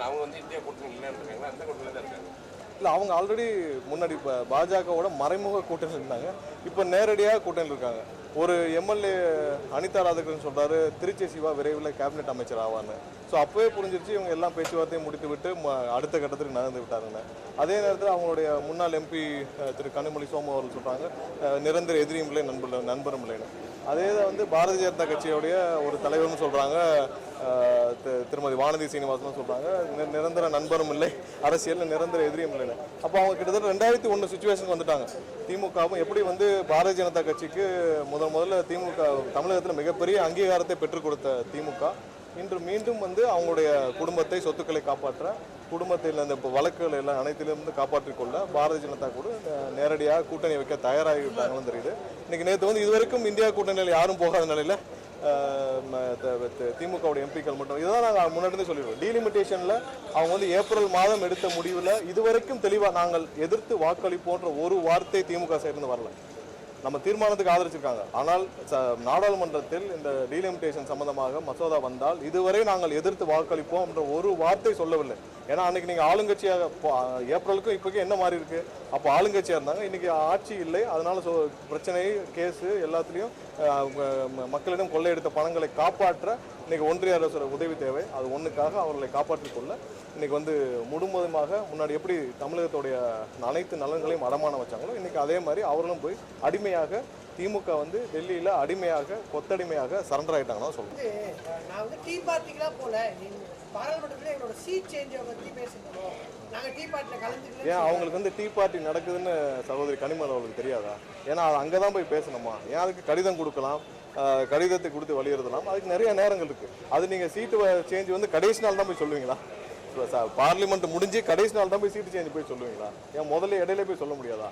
அவங்க வந்து இந்தியா கூட்டணி இல்லைன்னு இருக்காங்க, அந்த கூட்டணி தான் இருக்காங்க. இல்லை, அவங்க ஆல்ரெடி முன்னாடி இப்போ பாஜகவோட மறைமுக கூட்டணி இருந்தாங்க, இப்போ நேரடியாக கூட்டணி இருக்காங்க. ஒரு எம்எல்ஏ அனிதா ராதாகிருஷ்ணன் சொல்கிறாரு திருச்சி சிவா விரைவில் கேபினெட் அமைச்சர் ஆவான்னு. ஸோ அப்போவே புரிஞ்சிருச்சு இவங்க எல்லாம் பேச்சுவார்த்தையை முடித்து விட்டு அடுத்த கட்டத்துக்கு நகர்ந்து விட்டாருன்னு. அதே நேரத்தில் அவங்களுடைய முன்னாள் எம்பி திரு கனிமொழி சோமு அவர்கள் சொல்கிறாங்க நிரந்தர எதிரியும் இல்லை நண்பரும் இல்லைன்னு. அதே தான் வந்து பாரதிய ஜனதா கட்சியோடைய ஒரு தலைவர்னு சொல்கிறாங்க, திருமதி வானதி சீனிவாசன் சொல்கிறாங்க நிரந்தர நண்பரும் இல்லை, அரசியல் நிரந்தர எதிரியும் இல்லைன்னு. அப்போ அவங்க கிட்டத்தட்ட 2001 சுச்சுவேஷனுக்கு வந்துட்டாங்க. திமுகவும் எப்படி வந்து பாரதிய ஜனதா கட்சிக்கு முதல்ல திமுக தமிழகத்தில் மிகப்பெரிய அங்கீகாரத்தை பெற்றுக் கொடுத்த திமுக இன்று மீண்டும் வந்து அவங்களுடைய குடும்பத்தை சொத்துக்களை காப்பாற்ற, குடும்பத்தில் அந்த வழக்குகள் எல்லாம் அனைத்திலிருந்து காப்பாற்றிக் கொள்ள பாரதிய ஜனதா கூட நேரடியாக கூட்டணி வைக்க தயாராகிவிட்டாங்கன்னு தெரியுது. இன்னைக்கு நேற்று வந்து இதுவரைக்கும் இந்தியா கூட்டணியில் யாரும் போகாத நிலையில் திமுகவுடைய எம்பிக்கள் மட்டும் இதுதான் நாங்கள் முன்னாடி சொல்லிடுவோம். டீலிமிட்டேஷனில் அவங்க வந்து ஏப்ரல் மாதம் எடுத்த முடிவில் இதுவரைக்கும் தெளிவாக நாங்கள் எதிர்த்து வாக்களிப்போன்ற ஒரு வார்த்தை திமுக சைடிலிருந்து வரல. நம்ம தீர்மானத்துக்கு ஆதரிச்சிருக்காங்க, ஆனால் நாடாளுமன்றத்தில் இந்த டீலிமிட்டேஷன் சம்பந்தமாக மசோதா வந்தால் இதுவரை நாங்கள் எதிர்த்து வாக்களிப்போம் என்ற ஒரு வார்த்தை சொல்லவில்லை. ஏன்னா அன்னைக்கு நீங்கள் ஆளுங்கட்சியாக ஏப்ரலுக்கும் இப்போக்கும் என்ன மாறி இருக்கு, அப்போ ஆளுங்கட்சியாக இருந்தாங்க, இன்னைக்கு ஆட்சி இல்லை. அதனால பிரச்சனை கேஸு எல்லாத்துலேயும் மக்களிடம் கொள்ளையெடுத்த பணங்களை காப்பாற்ற இன்னைக்கு ஒன்றிய அரசோட உதவி தேவை. அது ஒன்றுக்காக அவர்களை காப்பாற்றிக் கொள்ள இன்னைக்கு வந்து முழுவதுமாக முன்னாடி எப்படி தமிழகத்துடைய அனைத்து நலன்களையும் அடமான வச்சாங்களோ இன்னைக்கு அதே மாதிரி அவர்களும் போய் அடிமையாக திமுக வந்து டெல்லியில் அடிமையாக கொத்தடிமையாக சரண்டர் ஆகிட்டாங்கன்னு சொல்லுவேன். நான் வந்து டீ பார்ட்டிக்கெலாம் போல பாராளுமன்றத்தில் எங்களோட சீட் சேஞ்சை பற்றி பேசணும், நாங்கள் டீ பார்ட்டியில் கலந்துக்கலாம். ஏன் அவங்களுக்கு வந்து டீ பார்ட்டி நடக்குதுன்னு சகோதரி கனிமொழி அவர்களுக்கு தெரியாதா? ஏன்னா அங்கே தான் போய் பேசணுமா? ஏன் அதுக்கு கடிதம் கொடுக்கலாம், கடிதத்தை கொடுத்து வலியுறுத்தலாம், அதுக்கு நிறைய நேரங்கள் இருக்குது. அது நீங்கள் சீட்டு சேஞ்ச் வந்து கடைசி நாள் தான் போய் சொல்லுவீங்களா? பார்லிமெண்ட் முடிஞ்சு கடைசி நாள் தான் போய் சீட்டு சேஞ்ச் போய் சொல்லுவீங்களா? ஏன் முதல்ல இடையில போய் சொல்ல முடியாதா?